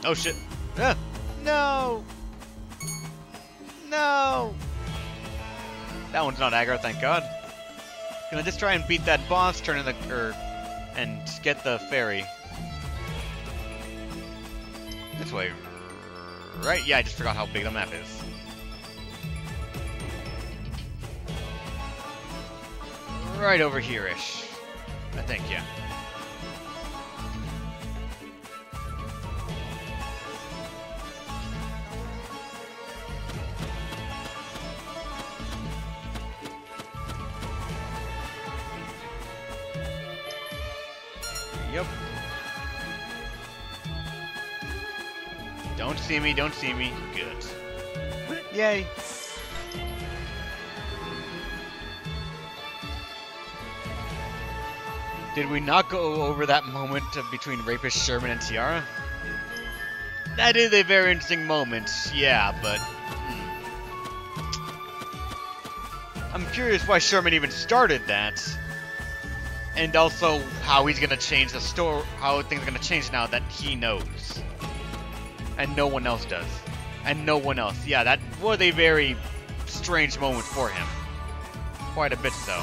Oh shit. Ah, no! No! That one's not aggro, thank God. Gonna just try and beat that boss, turn in the and get the fairy. This way, right? Yeah, I just forgot how big the map is. Right over here-ish. I think, yeah. Yep. Don't see me, don't see me. Good. Yay. Did we not go over that moment between Rapist Sherman and Tiara? That is a very interesting moment, yeah, but... I'm curious why Sherman even started that. And also how he's gonna change the story, how things are gonna change now that he knows. And no one else does. And no one else. Yeah, that was a very strange moment for him. Quite a bit so.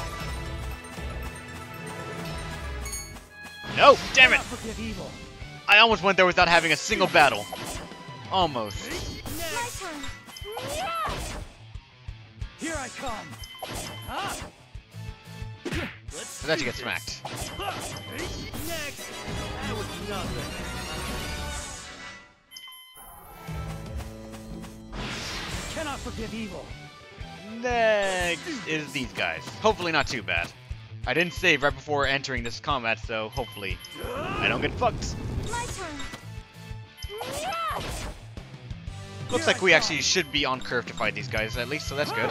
No! Damn it! I almost went there without having a single battle. Almost. Here I come. So that you get smacked. Next. That was nothing. Cannot forgive evil. Next is these guys. Hopefully not too bad. I didn't save right before entering this combat, so hopefully I don't get fucked. My turn. Looks like we actually should be on curve to fight these guys at least, so that's good.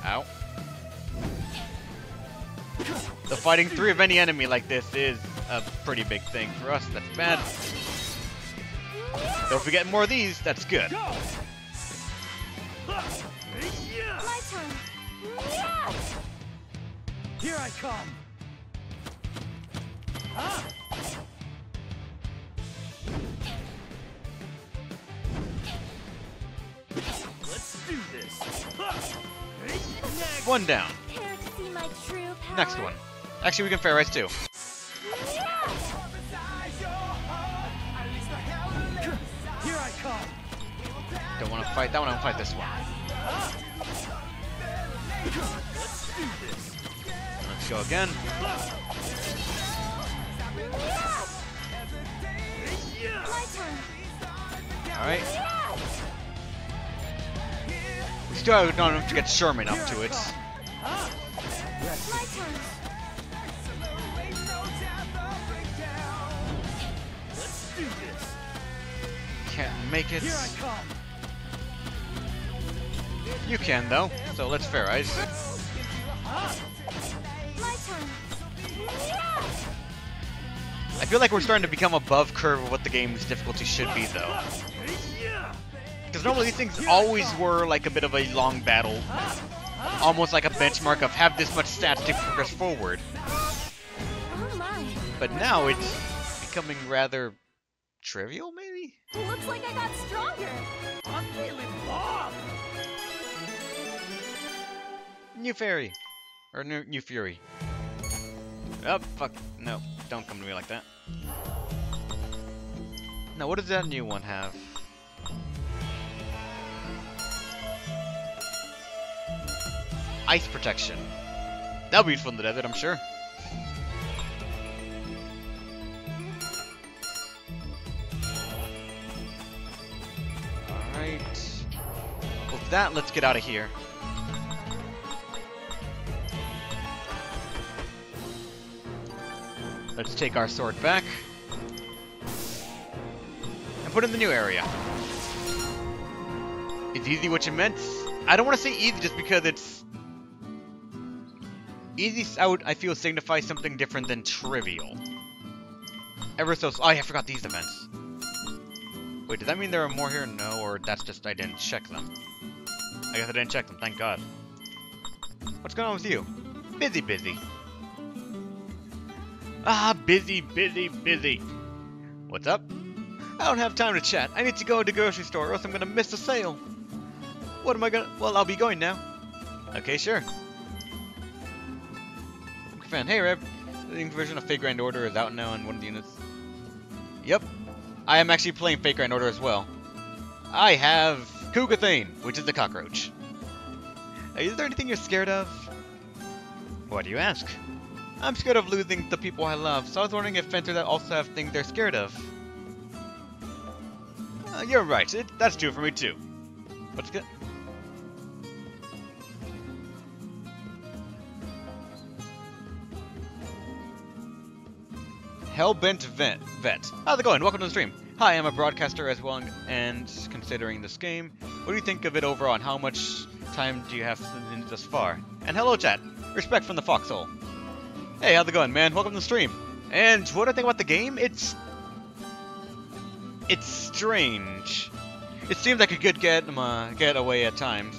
Ow. The fighting 3 of any enemy like this is a pretty big thing for us. That's bad. So if we get more of these, that's good. My turn. Here I come. Let's do this. Next. One down. Prepare to see my true power. Next one. Actually, we can fair rise too. Here I come. Don't want to fight that one, I want to fight this one. Let's do this. Let's go again. My turn. Alright. We still don't have to get Sherman up to it. My turn. Let's do this. Can't make it. Here I come. You can though, so let's fair rise. My turn. I feel like we're starting to become above curve of what the game's difficulty should be though. Because normally these things always were like a bit of a long battle. Almost like a benchmark of have this much stats to progress forward. Oh my. But now it's becoming rather trivial maybe? Looks like I got stronger. I'm feeling bomb. New fairy. Or new fury. Oh, fuck. No, don't come to me like that. Now, what does that new one have? Ice protection. That'll be useful in the desert, I'm sure. Alright. With that, let's get out of here. Let's take our sword back. And put it in the new area. Is easy what you meant? I don't want to say easy just because it's... Easy, I feel, signifies something different than trivial. Ever so... Oh, yeah, I forgot these events. Wait, does that mean there are more here? No, or that's just I didn't check them. I guess I didn't check them, thank God. What's going on with you? Busy, busy. Ah, busy, busy, busy. What's up? I don't have time to chat. I need to go to the grocery store or else I'm gonna miss the sale. What am I gonna... Well, I'll be going now. Okay, sure. Fan. Hey, Reb. The English version of Fate Grand Order is out now on one of the units. Yep. I am actually playing Fate Grand Order as well. I have Kugathane, which is the cockroach. Is there anything you're scared of? Why do you ask? I'm scared of losing the people I love, so I was wondering if Fenters also have things they're scared of. You're right. That's true for me too. What's good? Hellbent Vet. How's it going? Welcome to the stream. Hi, I'm a broadcaster as well, and considering this game, what do you think of it overall, and how much time do you have in this far? And hello, chat. Respect from the Foxhole. Hey, how's it going, man? Welcome to the stream. And what do I think about the game? It's strange. It seems like a good getaway at times.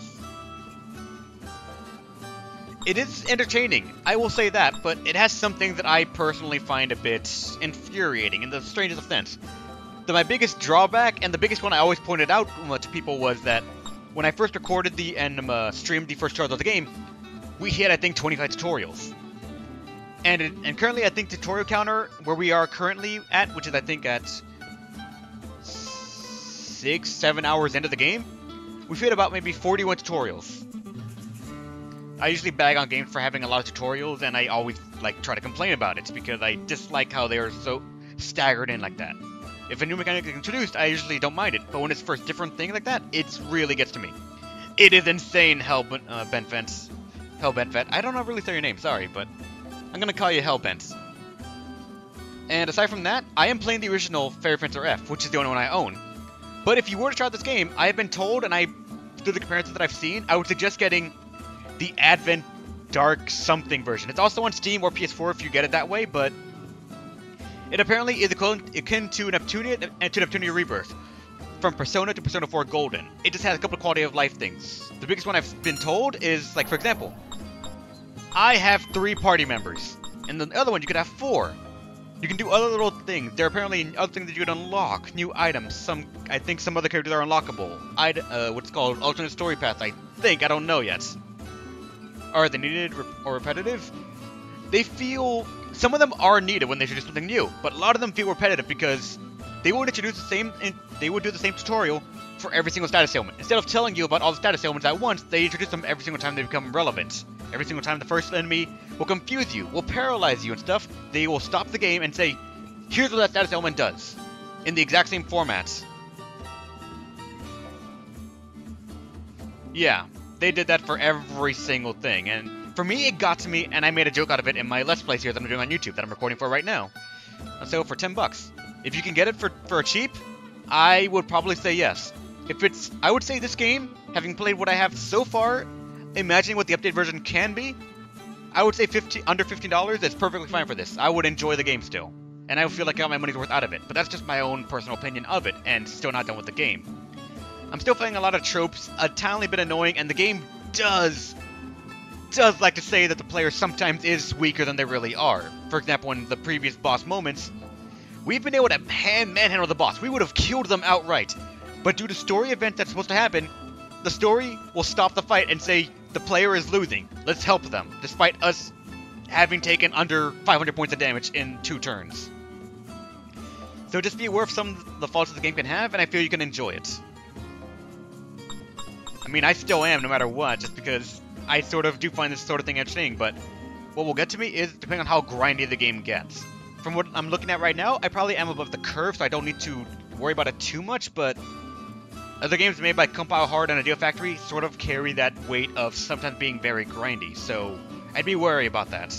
It is entertaining, I will say that, but it has some things that I personally find a bit infuriating in the strangest sense. My biggest drawback, and the biggest one I always pointed out to people, was that when I first recorded and streamed the first tutorial of the game, we hit, I think, 25 tutorials. And currently, I think tutorial counter, where we are currently at, which is, I think, at 6-7 hours into the game, we've hit about maybe 41 tutorials. I usually bag on games for having a lot of tutorials, and I always try to complain about it because I dislike how they are so staggered in like that. If a new mechanic is introduced, I usually don't mind it, but when it's for a different thing like that, it really gets to me. It is insane, Hellbent Vet. I don't know really say your name, sorry, but I'm gonna call you Hellbent. And aside from that, I am playing the original Fairy Fencer F, which is the only one I own. But if you were to try this game, I have been told, and through the comparisons that I've seen, I would suggest getting the Advent Dark something version. It's also on Steam or PS4 if you get it that way, but it apparently is akin to Neptunia and to Neptunia Rebirth, from Persona to Persona 4 Golden. It just has a couple of quality of life things. The biggest one I've been told is, for example, I have 3 party members, and the other one you could have 4. You can do other little things. There are apparently other things that you can unlock, new items. I think some other characters are unlockable. What's called alternate story paths. I don't know yet. Are they needed or repetitive? They feel... Some of them are needed when they introduce something new, but a lot of them feel repetitive because they would introduce the same... They would do the same tutorial for every single status ailment. Instead of telling you about all the status ailments at once, they introduce them every single time they become relevant. Every single time the first enemy will confuse you, will paralyze you and stuff, they will stop the game and say, here's what that status ailment does. In the exact same format. Yeah. They did that for every single thing, and for me, it got to me, and I made a joke out of it in my Let's Plays here that I'm doing on YouTube, that I'm recording for right now. So for 10 bucks. If you can get it for cheap, I would probably say yes. I would say this game, having played what I have so far, imagining what the update version can be, I would say under $15 is perfectly fine for this. I would enjoy the game still, and I would feel like I got my money's worth out of it, but that's just my own personal opinion of it, and still not done with the game. I'm still playing a lot of tropes, a tiny bit annoying, and the game does like to say that the player sometimes is weaker than they really are. For example, in the previous boss moments, we've been able to manhandle the boss. We would have killed them outright. But due to story events that's supposed to happen, the story will stop the fight and say, the player is losing. Let's help them, despite us having taken under 500 points of damage in 2 turns. So just be aware of some of the faults that the game can have, and I feel you can enjoy it. I mean, I still am, no matter what, just because I sort of do find this sort of thing interesting, but what will get to me is depending on how grindy the game gets. From what I'm looking at right now, I probably am above the curve, so I don't need to worry about it too much, but other games made by Compile Hard and Idea Factory sort of carry that weight of sometimes being very grindy, so I'd be wary about that.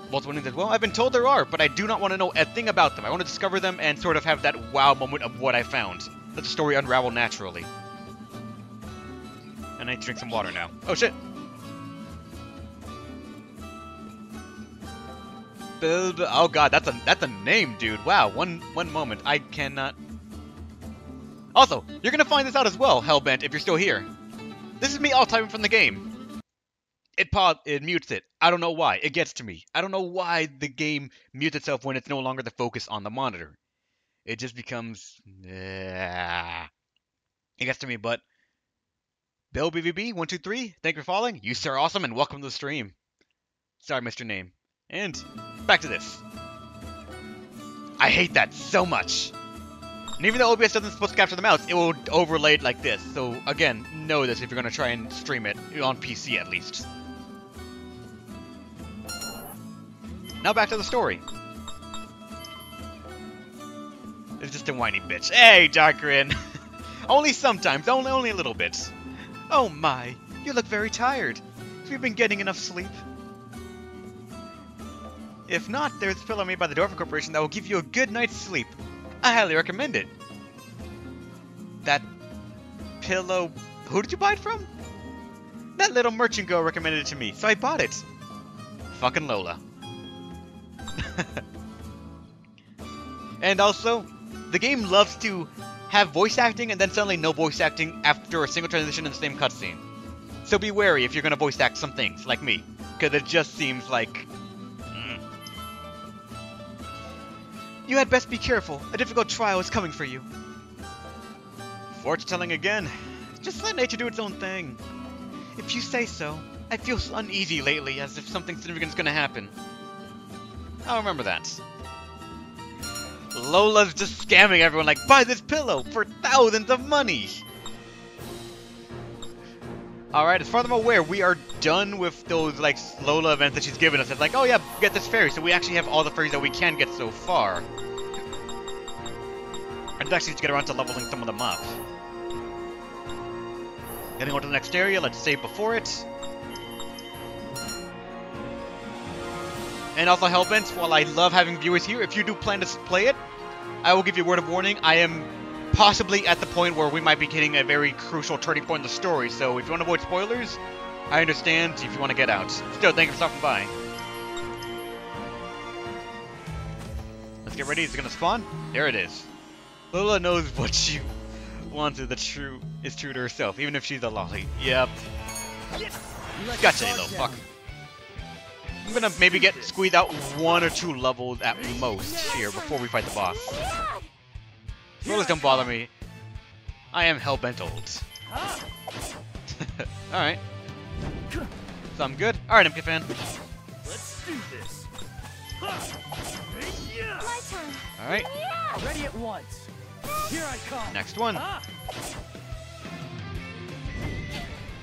Multiple names as well? I've been told there are, but I do not want to know a thing about them. I want to discover them and sort of have that wow moment of what I found. Let the story unravel naturally. And I drink some water now. Oh shit! Oh god, that's a name, dude. Wow, one moment. I cannot... Also, you're gonna find this out as well, Hellbent, if you're still here. This is me all typing from the game. It mutes it. I don't know why. It gets to me. I don't know why the game mutes itself when it's no longer the focus on the monitor. It just becomes... it gets to me, but... Bill BVB123, thank you for following. You sir awesome and welcome to the stream. Sorry, Mr. Name. And back to this. I hate that so much. And even though OBS doesn't supposed to capture the mouse, it will overlay it like this. So again, know this if you're going to try and stream it, on PC at least. Now back to the story. It's just a whiny bitch. Hey, Darkrin! Only sometimes, only a little bit. Oh my, you look very tired. Have you been getting enough sleep? If not, there's a pillow made by the Dorfer Corporation that will give you a good night's sleep. I highly recommend it. That pillow... Who did you buy it from? That little merchant girl recommended it to me, so I bought it. Fucking Lola. And also, the game loves to have voice acting and then suddenly no voice acting after a single transition in the same cutscene. So be wary if you're gonna voice act some things, like me. Because it just seems like... You had best be careful. A difficult trial is coming for you. Fortune telling again. Just let nature do its own thing. If you say so. I feel uneasy lately, as if something significant is gonna happen. I'll remember that. Lola's just scamming everyone like, buy this pillow for thousands of money! Alright, as far as I'm aware, we are done with those, like, Lola events that she's given us. It's like, oh yeah, get this fairy, so we actually have all the fairies that we can get so far. I just actually need to get around to leveling some of them up. Getting on to the next area, let's save before it. And also, Hellbent, while I love having viewers here, if you do plan to play it, I will give you a word of warning. I am possibly at the point where we might be hitting a very crucial turning point in the story, so if you want to avoid spoilers, I understand if you want to get out. Still, thank you for stopping by. Let's get ready. Is it going to spawn? There it is. Lola knows what she wants is true to herself, even if she's a lolly. Yep. Gotcha, you little fuck. I'm gonna maybe squeeze out 1 or 2 levels at most here before we fight the boss. Lola's don't bother me. I am hellbent old. Alright. So I'm good. Alright, MK fan. Let's do this. My turn. Alright. Ready at once. Here I come. Next one.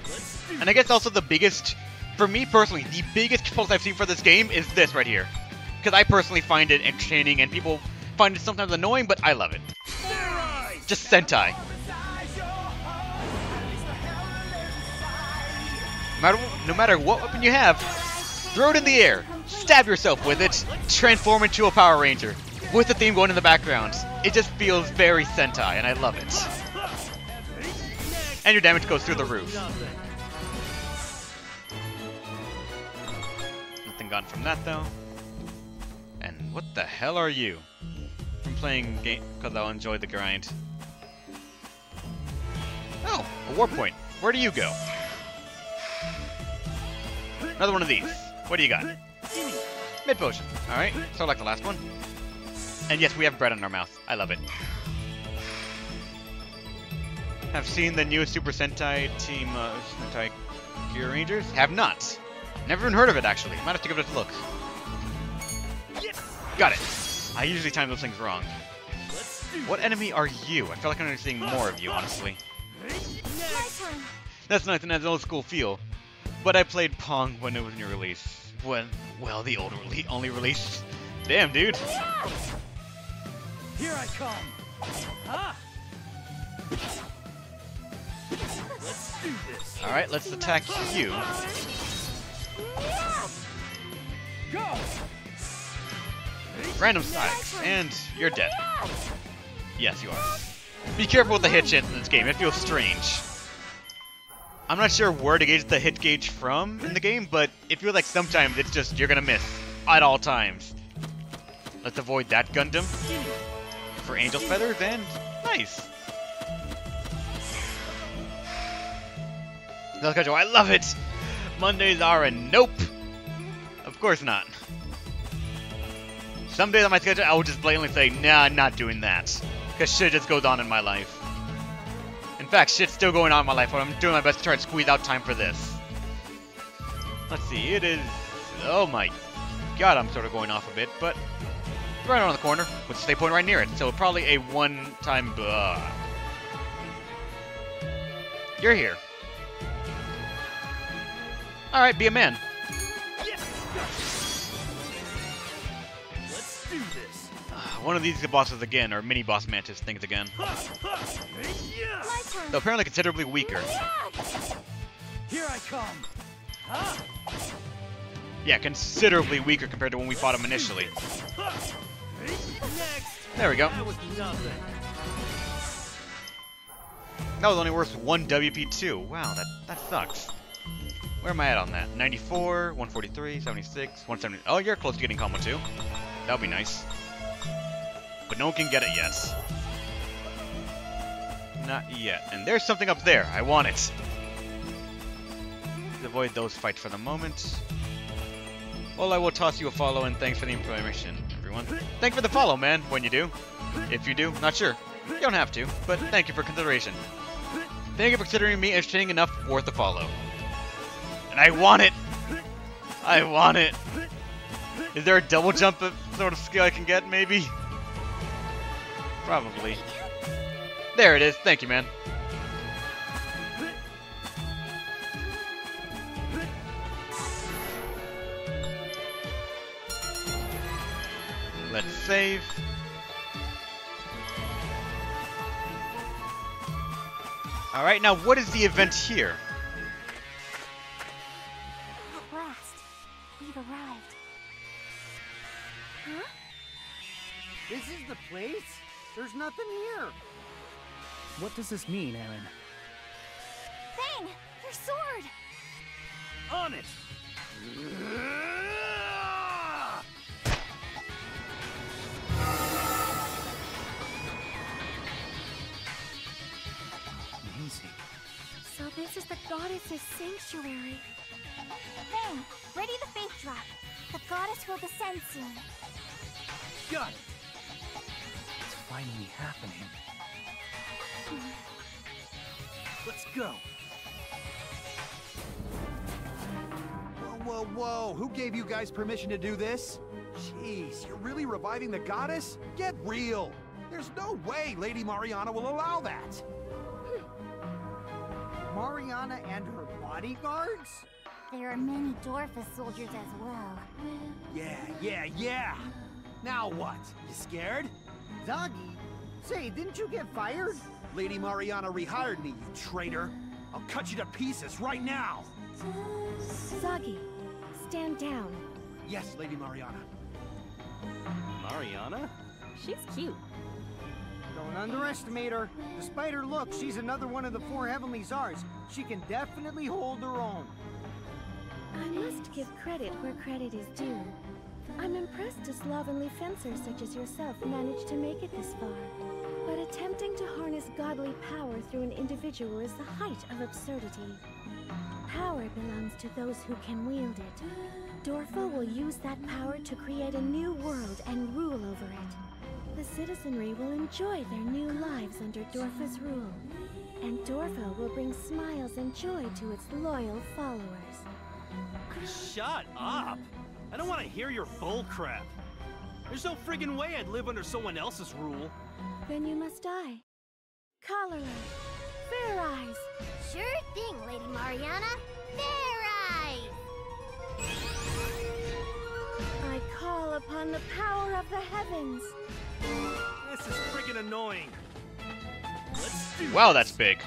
Let's do And I guess also the biggest, for me personally, the biggest post I've seen for this game is this right here. Because I personally find it entertaining and people find it sometimes annoying, but I love it. Just Sentai. No matter what weapon you have, throw it in the air, stab yourself with it, transform into a Power Ranger, with the theme going in the background. It just feels very Sentai, and I love it. And your damage goes through the roof. Nothing gotten from that, though. And what the hell are you? From playing game, because I'll enjoy the grind. Oh, a warp point. Where do you go? Another one of these. What do you got? Mid potion. Alright, so like the last one. And yes, we have bread in our mouth. I love it. Have seen the new Super Sentai team, Sentai Gear Rangers? Have not. Never even heard of it, actually. Might have to give it a look. Got it. I usually time those things wrong. What enemy are you? I feel like I'm seeing more of you, honestly. My turn. That's nice and has an old school feel. But I played Pong when it was new release. When, well, the old only release. Damn, dude. Here I come. Let's do this. Alright, let's attack you. Go. Random strikes, and you're dead. Yes, you are. Be careful with the hit chance in this game. It feels strange. I'm not sure where to gauge the hit gauge from in the game, but it feels like sometimes it's just you're gonna miss at all times. Let's avoid that Gundam. For Angel's Feathers, and nice. I love it! Mondays are a nope. Of course not. Some days on my schedule, I will just blatantly say, nah, I'm not doing that. Because shit just goes on in my life. In fact, shit's still going on in my life, but I'm doing my best to try to squeeze out time for this. Let's see, it is... Oh my god, I'm sort of going off a bit, but... Right around the corner, with a stay point right near it, so probably a one-time... You're here. Alright, be a man. Let's do this. One of these bosses again, or mini-boss mantis things again. My turn. Though apparently considerably weaker. Here I come. Huh? Yeah, considerably weaker compared to when we fought him initially. Next. There we go. That was nothing. That was only worth 1 WP2. Wow, that sucks. Where am I at on that? 94, 143, 76, 170. Oh, you're close to getting combo 2. That would be nice. But no one can get it yet. Not yet. And there's something up there. I want it. Let's avoid those fights for the moment. Well, I will toss you a follow and thanks for the information, everyone. Thanks for the follow, man, when you do. If you do, not sure. You don't have to, but thank you for consideration. Thank you for considering me entertaining enough worth a follow. And I want it! I want it! Is there a double jump sort of skill I can get, maybe? Probably. There it is. Thank you, man. Let's save. Alright, now what is the event here? At last, we've arrived. Huh? This is the place? There's nothing here. What does this mean, Aaron? Fang, your sword! On it. Amazing. So this is the goddess's sanctuary. Fang, ready the faith drop. The goddess will descend soon. Got it. It's finally happening. Let's go. Whoa, whoa, whoa. Who gave you guys permission to do this? Jeez, you're really reviving the goddess? Get real. There's no way Lady Mariana will allow that. Mariana and her bodyguards? There are many Dorfa soldiers as well. Yeah. Now what? You scared? Zagi? Say, didn't you get fired? Lady Mariana rehired me, you traitor. I'll cut you to pieces right now. Zagi, stand down. Yes, Lady Mariana. Mariana? She's cute. Don't underestimate her. Despite her looks, she's another one of the 4 heavenly czars. She can definitely hold her own. I must give credit where credit is due. I'm impressed a slovenly fencer such as yourself managed to make it this far. But attempting to harness godly power through an individual is the height of absurdity. Power belongs to those who can wield it. Dorfa will use that power to create a new world and rule over it. The citizenry will enjoy their new lives under Dorfa's rule. And Dorfa will bring smiles and joy to its loyal followers. Shut up! I don't want to hear your bull crap. There's no friggin' way I'd live under someone else's rule. Then you must die. Cholera. Fair Eyes. Sure thing, Lady Mariana. Fair Eyes! I call upon the power of the heavens. This is friggin' annoying. Let's do Wow, this. that's big.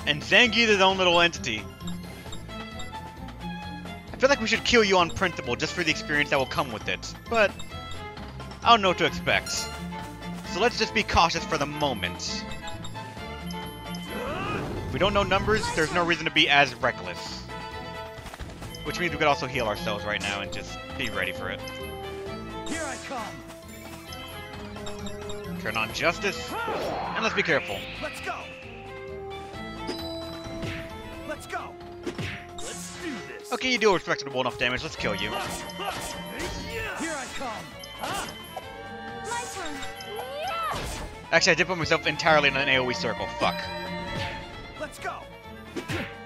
And Zangief is his own little entity. I feel like we should kill you on principle just for the experience that will come with it, but I don't know what to expect. So let's just be cautious for the moment. If we don't know numbers, there's no reason to be as reckless. Which means we could also heal ourselves right now and just be ready for it. Here I come. Turn on justice, and let's be careful. Let's go. Let's Let's go. Let's do this. Okay, you do respectable enough damage. Let's kill you. Here I come. My turn. Yeah! Actually, I did put myself entirely in an AoE circle. Fuck. Let's go.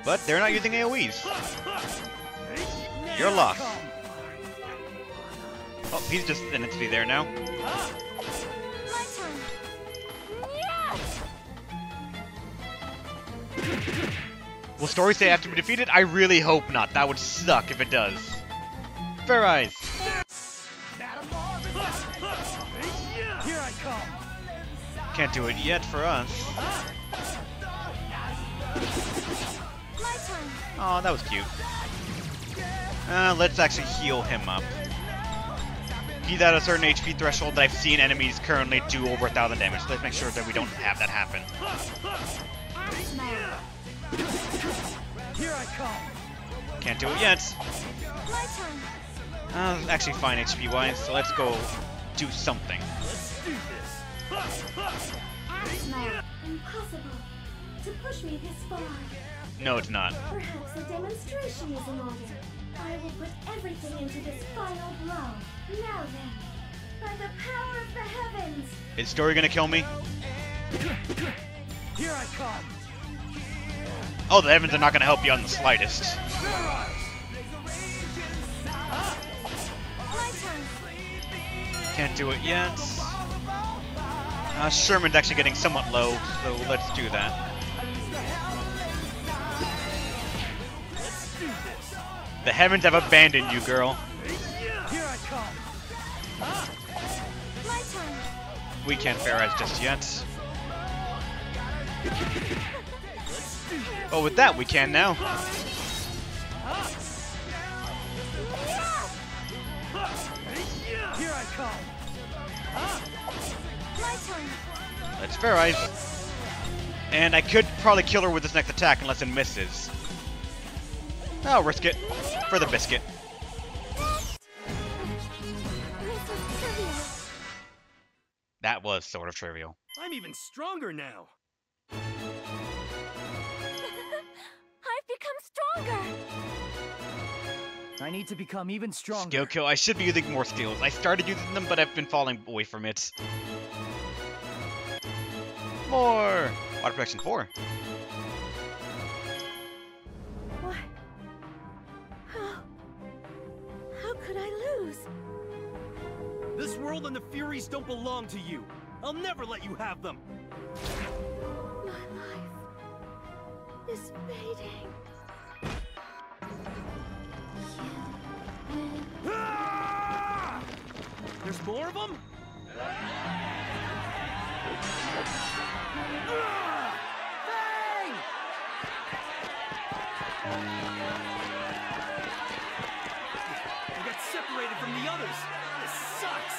But they're not using AoEs. You're lost. Oh, he's just an entity there now. My turn. Yeah! Will Story say after we defeated? I really hope not. That would suck if it does. Fair Eyes. Here I come. Can't do it yet for us. My turn. Oh, that was cute. Let's actually heal him up. He's at a certain HP threshold that I've seen enemies currently do over 1,000 damage. Let's make sure that we don't have that happen. Here I come. Can't do it yet. My turn. Actually fine HP wise, so let's go do something. Let's do this. Impossible to push me this far. No, it's not. Perhaps a demonstration is in order. I will put everything into this final blow. Now then, by the power of the heavens. Is Story gonna kill me? Here I come. Oh, the heavens are not gonna help you on the slightest. My turn. Can't do it yet. Sherman's actually getting somewhat low, so let's do that. The heavens have abandoned you, girl. Here I come. My turn. We can't Fair Eyes just yet. Oh, with that we can now. Here I come. My turn. Let's Fair Eyes. And I could probably kill her with this next attack unless it misses. I'll risk it. For the biscuit. This is trivial. That was sort of trivial. I'm even stronger now. I've become stronger. I need to become even stronger. Skill kill. I should be using more skills. I started using them, but I've been falling away from it. More! Water protection 4. What? How could I lose? This world and the Furies don't belong to you. I'll never let you have them. My life is fading. Ah! There's more of them? I got separated from the others. This sucks.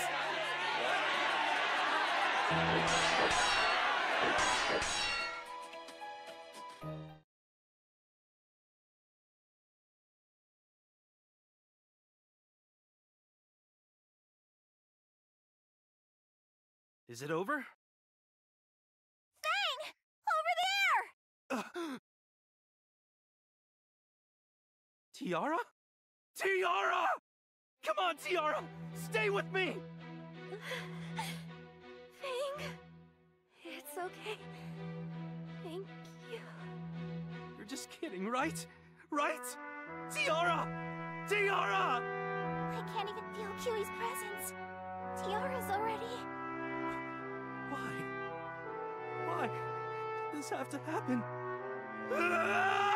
Is it over? Fang! Over there! Tiara? Tiara! Come on, Tiara! Stay with me! Fang, it's okay. Thank you. You're just kidding, right? Right? Tiara! Tiara! I can't even feel Kiwi's presence. Tiara's already... Why? Why did this have to happen? Ah!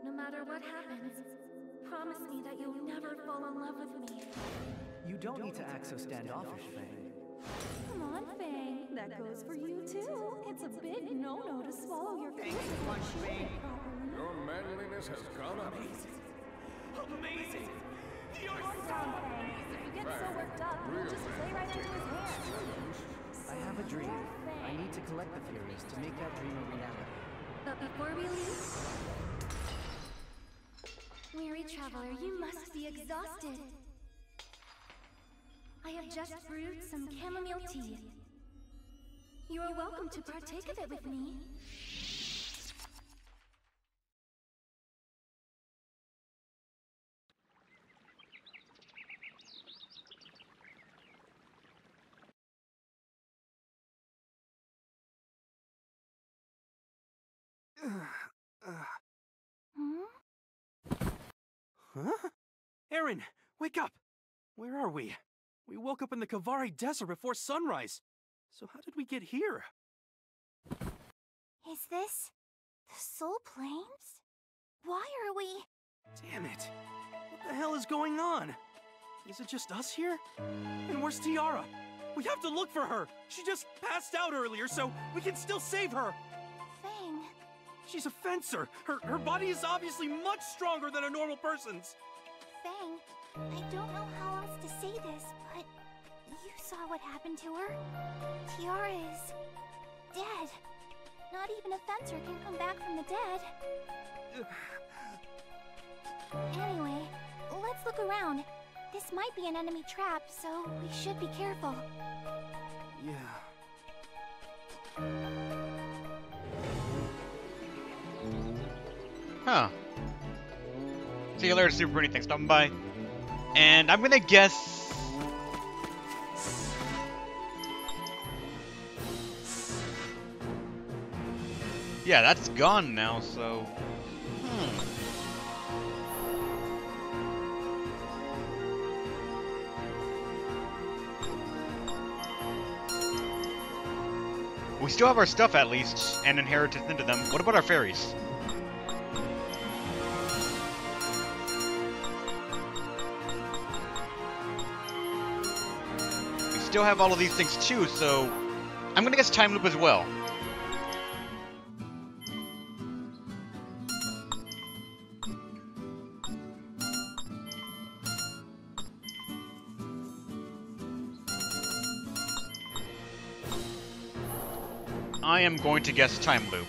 No matter what happens, promise me that you'll never fall in love with me. You don't need to act so standoffish, Fang. Come on, Fang. That goes for you, too. It's a big no-no to swallow your feelings properly. Your manliness has gone up. Amazing! You're Down, Fang. If you get so worked up, you'll just play right into his hands. I have a dream. I need to collect the Furies to make that dream a reality. But before we leave, Weary traveler, you must be exhausted. I have just brewed some chamomile tea. You are welcome to partake of it with me. Huh? Aaron, wake up! Where are we? We woke up in the Kavari Desert before sunrise. So how did we get here? Is this the Soul Plains? Why are we... Damn it. What the hell is going on? Is it just us here? And where's Tiara? We have to look for her! She just passed out earlier, so we can still save her! Fang? She's a fencer! Her body is obviously much stronger than a normal person's! Fang, I don't know how else to say this, but you saw what happened to her. Tiara is... dead. Not even a fencer can come back from the dead. Anyway, let's look around. This might be an enemy trap, so we should be careful. Yeah. Huh. See you later, Super Bernie. Thanks for stopping by. And I'm gonna guess... yeah, that's gone now, so... We still have our stuff, at least, and inheritance into them. What about our fairies? We still have all of these things, too, so... I'm gonna guess time loop as well. I am going to guess time loop.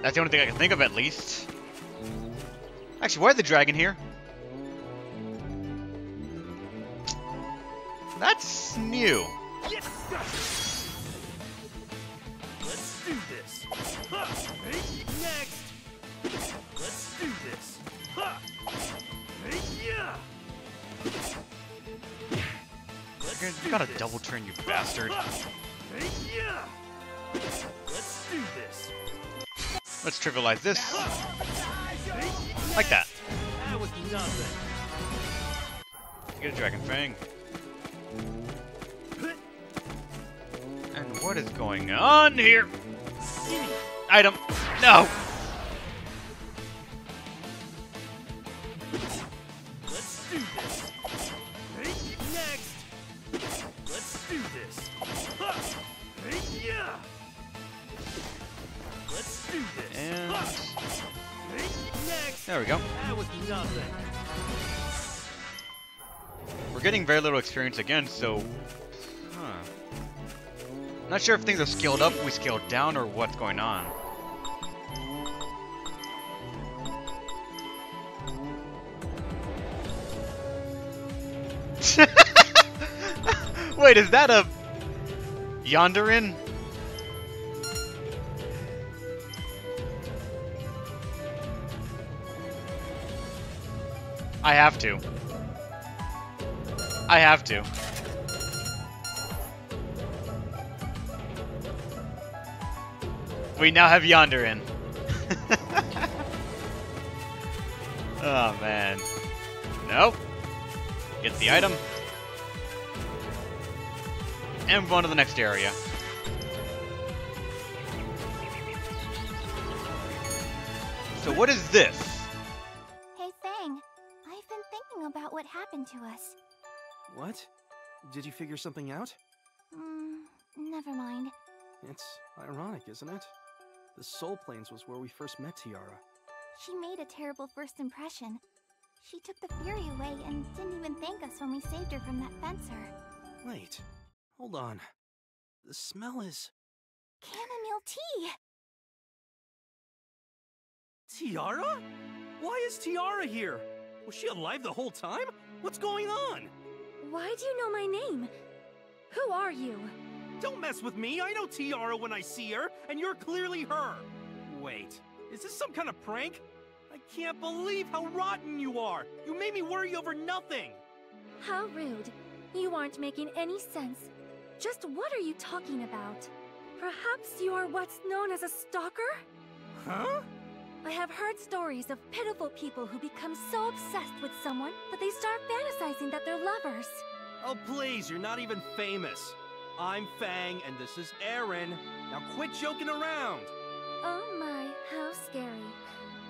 That's the only thing I can think of, at least. Actually, why is the dragon here? That's new. Yes! Let's do this. Ha! Next. Let's do this. Ha! Yeah! You gotta double turn, you bastard. Yeah! Let's do this. Let's trivialize this. Like that. That was nothing. Get a dragon fang. And what is going on here? Item. No! Let's do this. Next. Let's do this. Ha! Yeah! Let's do this. And... next. there we go. That was nothing. We're getting very little experience again, so... huh. Not sure if things are scaled up, we scaled down, or what's going on. Wait, is that a... Yonderin? I have to. I have to. We now have Yonderin. Oh, man. Nope. Get the item. And move on to the next area. So what is this? Hey, Fang. I've been thinking about what happened to us. What? Did you figure something out? Never mind. It's ironic, isn't it? The Soul Plains was where we first met Tiara. She made a terrible first impression. She took the fury away and didn't even thank us when we saved her from that fencer. Wait, hold on. The smell is... chamomile tea. Tiara? Why is Tiara here? Was she alive the whole time? What's going on? Why do you know my name? Who are you? Don't mess with me. I know Tiara when I see her, and you're clearly her. Wait, is this some kind of prank? I can't believe how rotten you are. You made me worry over nothing. How rude. You aren't making any sense. Just what are you talking about? Perhaps you are what's known as a stalker? Huh? I have heard stories of pitiful people who become so obsessed with someone that they start fantasizing that they're lovers. Oh, please, you're not even famous. I'm Fang, and this is Aaron. Now quit joking around. Oh my, how scary.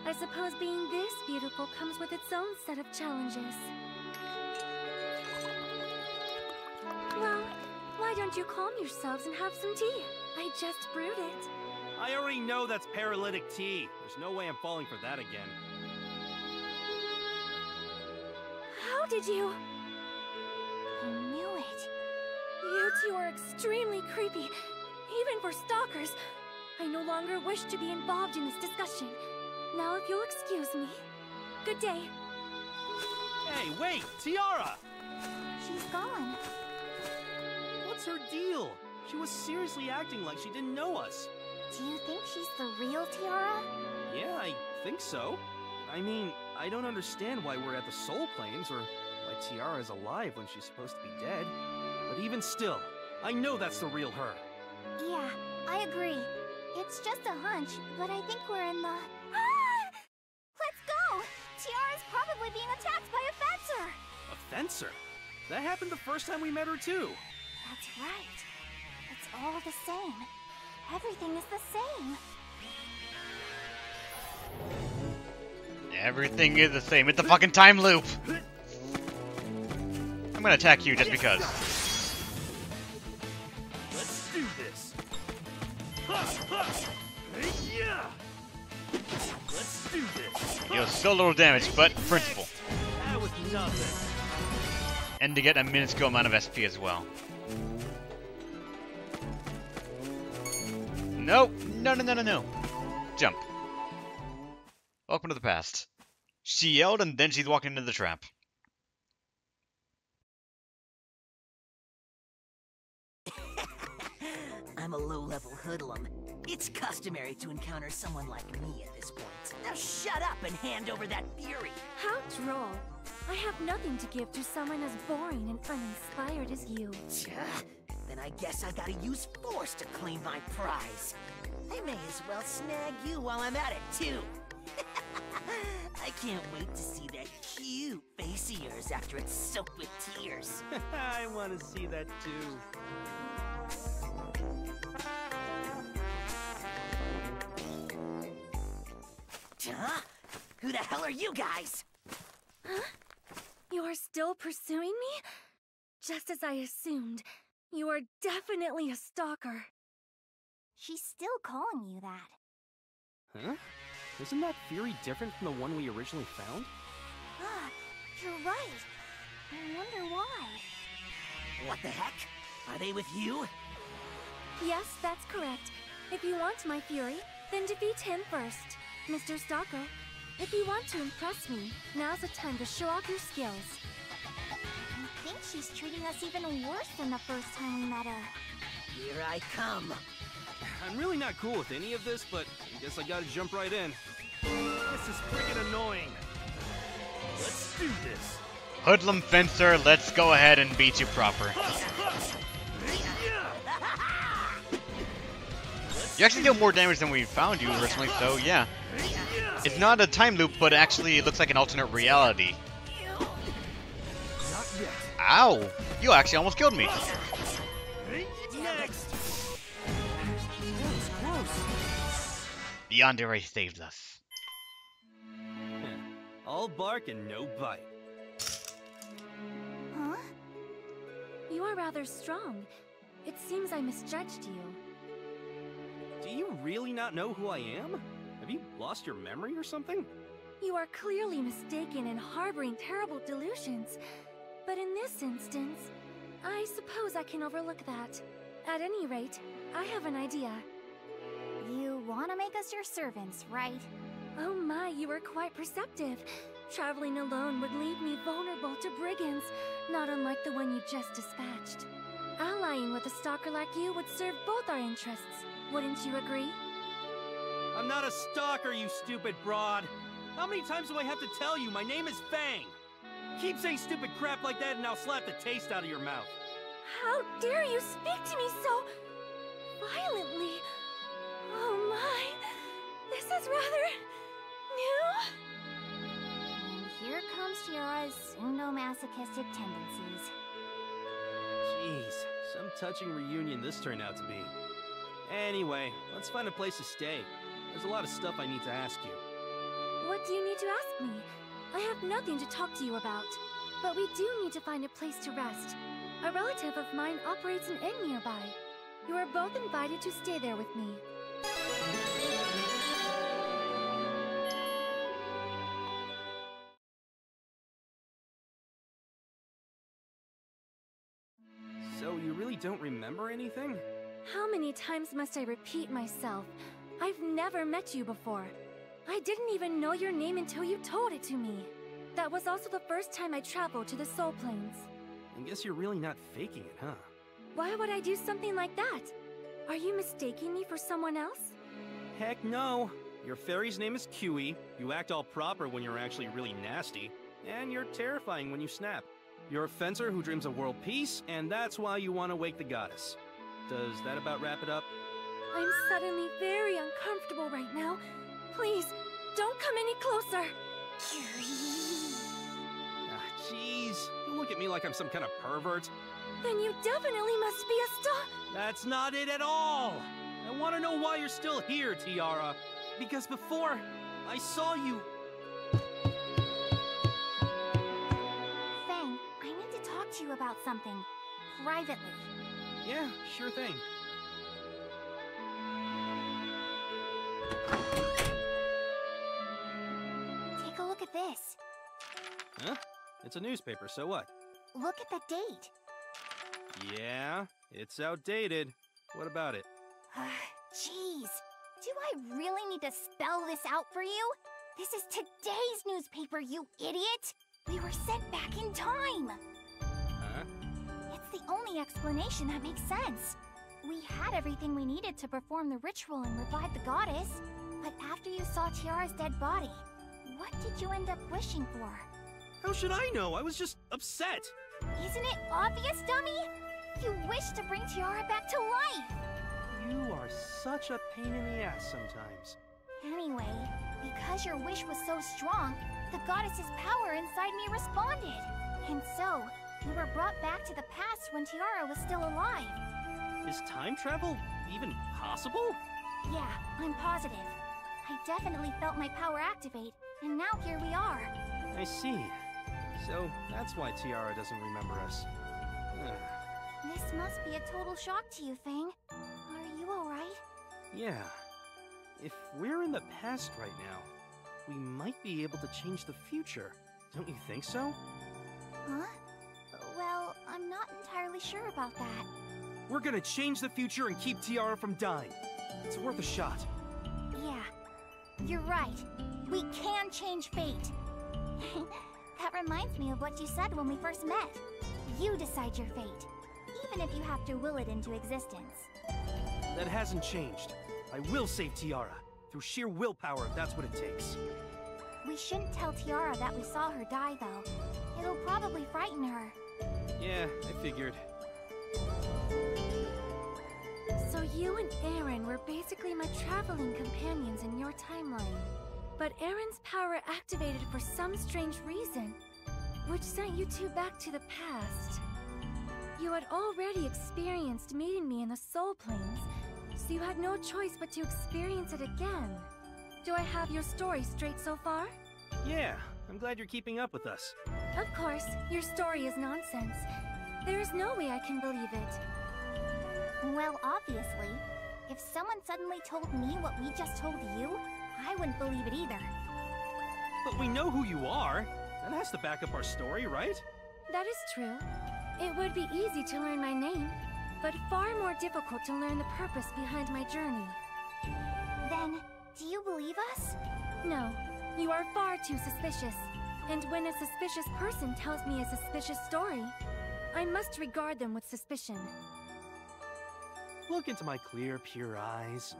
I suppose being this beautiful comes with its own set of challenges. Well, why don't you calm yourselves and have some tea? I just brewed it. I already know that's paralytic tea. There's no way I'm falling for that again. How did you? I knew it. You two are extremely creepy, even for stalkers. I no longer wish to be involved in this discussion. Now if you'll excuse me. Good day. Hey, wait! Tiara! She's gone. What's her deal? She was seriously acting like she didn't know us. Do you think she's the real Tiara? Yeah, I think so. I mean, I don't understand why we're at the Soul Plains, or why Tiara is alive when she's supposed to be dead. But even still, I know that's the real her. Yeah, I agree. It's just a hunch, but I think we're in the... Let's go! Tiara's probably being attacked by a fencer! A fencer? That happened the first time we met her too. That's right. It's all the same. Everything is the same. Everything is the same. It's a fucking time loop. I'm gonna attack you just because. Let's do this. Let's do this. Deals so little damage, but principle. That was nothing. And to get a minuscule amount of SP as well. Nope. No, no, no, no, no. Jump. Welcome to the past. She yelled and then she's walking into the trap. I'm a low-level hoodlum. It's customary to encounter someone like me at this point. Now shut up and hand over that fury! How droll. I have nothing to give to someone as boring and uninspired as you. Then I guess I gotta use force to claim my prize. I may as well snag you while I'm at it, too. I can't wait to see that cute face of yours after it's soaked with tears. I want to see that too. Huh? Who the hell are you guys? Huh? You are still pursuing me? Just as I assumed. You are definitely a stalker. She's still calling you that. Huh? Isn't that fury different from the one we originally found? Ah, you're right. I wonder why. What the heck? Are they with you? Yes, that's correct. If you want my fury, then defeat him first. Mr. Stalker, if you want to impress me, now's the time to show off your skills. I think she's treating us even worse than the first time we met her. Here I come. I'm really not cool with any of this, but I guess I gotta jump right in. This is freaking annoying. Let's do this. Hoodlum Fencer, let's go ahead and beat you proper. You actually deal more damage than we found you originally, so yeah. It's not a time loop, but actually it looks like an alternate reality. Not yet. Ow! You actually almost killed me. Next. That was close. The Yandere saved us. All bark and no bite. Huh? You are rather strong. It seems I misjudged you. Do you really not know who I am? Have you lost your memory or something? You are clearly mistaken and harboring terrible delusions. But in this instance, I suppose I can overlook that. At any rate, I have an idea. want to make us your servants, right? Oh my, you are quite perceptive. Traveling alone would leave me vulnerable to brigands, not unlike the one you just dispatched. Allying with a stalker like you would serve both our interests. Wouldn't you agree? I'm not a stalker, you stupid broad. How many times do I have to tell you my name is Fang? Keep saying stupid crap like that and I'll slap the taste out of your mouth. How dare you speak to me so violently? Oh my, this is rather new. And here comes Tiara's pseudo-masochistic tendencies. Jeez, some touching reunion this turned out to be. Anyway, let's find a place to stay. There's a lot of stuff I need to ask you. What do you need to ask me? I have nothing to talk to you about. But we do need to find a place to rest. A relative of mine operates an inn nearby. You are both invited to stay there with me. So you really don't remember anything? How many times must I repeat myself? I've never met you before. I didn't even know your name until you told it to me. That was also the first time I traveled to the Soul Plains. I guess you're really not faking it, huh? Why would I do something like that? Are you mistaking me for someone else? Heck no. Your fairy's name is Kiwi, you act all proper when you're actually really nasty, and you're terrifying when you snap. You're a fencer who dreams of world peace, and that's why you want to wake the goddess. Does that about wrap it up? I'm suddenly very uncomfortable right now. Please, don't come any closer. Ah, jeez. You look at me like I'm some kind of pervert. Then you definitely must be a star. That's not it at all! I want to know why you're still here, Tiara. Because before, I saw you... Fang, I need to talk to you about something. Privately. Yeah, sure thing. Take a look at this. Huh? It's a newspaper, so what? Look at the date. Yeah, it's outdated. What about it? Jeez. Do I really need to spell this out for you? This is today's newspaper, you idiot! We were sent back in time! Huh? It's the only explanation that makes sense. We had everything we needed to perform the ritual and revive the goddess. But after you saw Tiara's dead body, what did you end up wishing for? How should I know? I was just upset. Isn't it obvious, dummy? You wish to bring Tiara back to life! You are such a pain in the ass sometimes. Anyway, because your wish was so strong, the goddess's power inside me responded. And so, we were brought back to the past when Tiara was still alive. Is time travel even possible? Yeah, I'm positive. I definitely felt my power activate, and now here we are. I see. So, that's why Tiara doesn't remember us. This must be a total shock to you, Fang. Are you alright? Yeah. If we're in the past right now, we might be able to change the future. Don't you think so? Huh? Well, I'm not entirely sure about that. We're gonna change the future and keep Tiara from dying. It's worth a shot. Yeah, you're right. We can change fate. That reminds me of what you said when we first met. You decide your fate, even if you have to will it into existence. That hasn't changed. I will save Tiara, through sheer willpower if that's what it takes. We shouldn't tell Tiara that we saw her die, though. It'll probably frighten her. Yeah, I figured. So you and Aaron were basically my traveling companions in your timeline. But Aaron's power activated for some strange reason, which sent you two back to the past. You had already experienced meeting me in the Soul Plains, so you had no choice but to experience it again. Do I have your story straight so far? Yeah, I'm glad you're keeping up with us. Of course, your story is nonsense. There is no way I can believe it. Well, obviously. If someone suddenly told me what we just told you, I wouldn't believe it either. But we know who you are. That has to back up our story, right? That is true. It would be easy to learn my name, but far more difficult to learn the purpose behind my journey. Then, believe us? No, you are far too suspicious. And when a suspicious person tells me a suspicious story, I must regard them with suspicion. Look into my clear, pure eyes.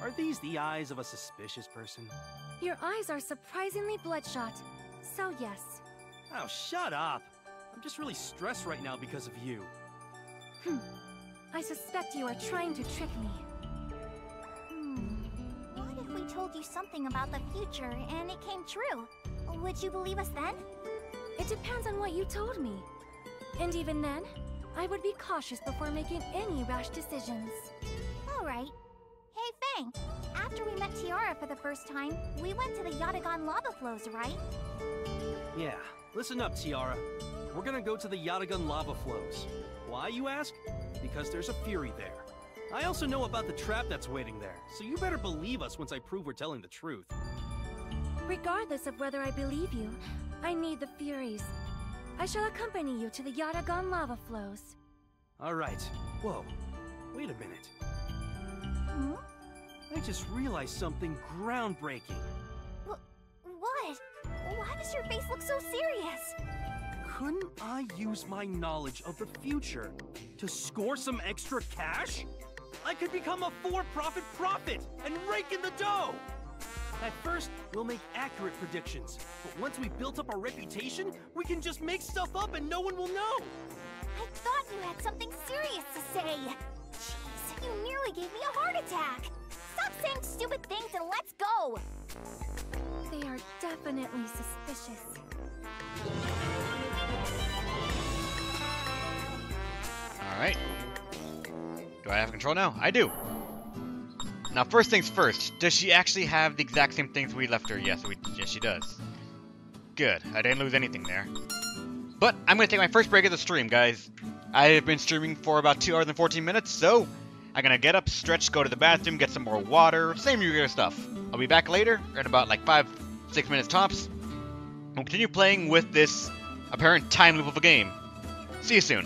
Are these the eyes of a suspicious person? Your eyes are surprisingly bloodshot. So yes. Oh, shut up! I'm just really stressed right now because of you. I suspect you are trying to trick me. What if we told you something about the future and it came true? Would you believe us then? It depends on what you told me. And even then, I would be cautious before making any rash decisions. Alright. Hey Fang, after we met Tiara for the first time, we went to the Yatagan lava flows, right? Yeah, listen up, Tiara. We're gonna go to the Yatagan lava flows. Why, you ask? Because there's a Fury there. I also know about the trap that's waiting there, so you better believe us once I prove we're telling the truth. Regardless of whether I believe you, I need the Furies. I shall accompany you to the Yatagan lava flows. Alright. Whoa. Wait a minute. Hmm? I just realized something groundbreaking. What? Why does your face look so serious? Couldn't I use my knowledge of the future to score some extra cash? I could become a for-profit prophet and rake in the dough! At first, we'll make accurate predictions, but once we've built up our reputation, we can just make stuff up and no one will know! I thought you had something serious to say! Jeez, you nearly gave me a heart attack! Stop saying stupid things and let's go! They are definitely suspicious. Alright. Do I have control now? I do! Now, first things first, does she actually have the exact same things we left her? Yes, she does. Good. I didn't lose anything there. But I'm going to take my first break of the stream, guys. I have been streaming for about 2 hours and 14 minutes, so I'm going to get up, stretch, go to the bathroom, get some more water, same regular stuff. I'll be back later, in about like 5-6 minutes tops. We'll continue playing with this apparent time loop of a game. See you soon.